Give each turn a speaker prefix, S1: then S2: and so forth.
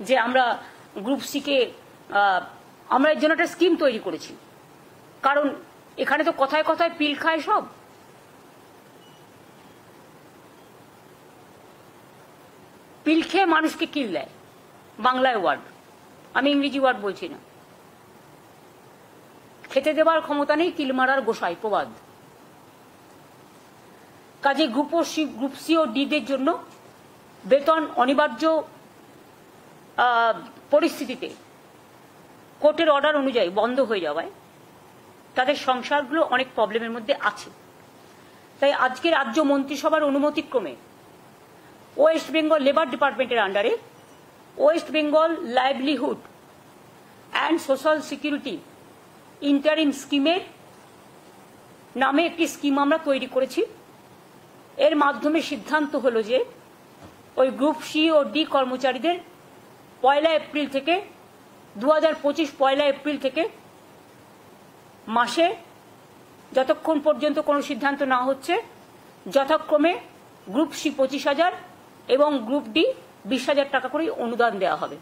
S1: যে আমরা group C K আমরা এর জন্য একটা স্কিম তৈরি করেছি, কারণ এখানে তো কথায় কথায় পিল খায় সব। পিল খেয়ে মানুষকে কিল দেয়, বাংলায় ওয়ার্ড, আমি ইংরেজি ওয়ার্ড বলছি না। খেতে দেবার ক্ষমতা নেই, কিল মারার গোসাই প্রবাদ। কাজে গ্রুপ সি ও ডিদের জন্য বেতন অনিবার্য পরিস্থিতিতে কোর্টের অর্ডার অনুযায়ী বন্ধ হয়ে যাওয়ায় তাদের সংসারগুলো অনেক প্রবলেমের মধ্যে আছে। তাই আজকে রাজ্য মন্ত্রিসভার অনুমতিক্রমে ওয়েস্ট বেঙ্গল লেবার ডিপার্টমেন্টের আন্ডারে West Bengal livelihood and social security interim স্কিমের নামে একটি স্কিম আমরা তৈরি করেছি। এর মাধ্যমে সিদ্ধান্ত হলো যে ওই গ্রুপ সি ও ডি কর্মচারীদের 1 এপ্রিল থেকে 2025 1 এপ্রিল থেকে মাসে যতক্ষণ পর্যন্ত কোনো সিদ্ধান্ত না হচ্ছে যথাক্রমে গ্রুপ সি 25,000 এবং গ্রুপ ডি 20,000 টাকা করে অনুদান দেওয়া হবে।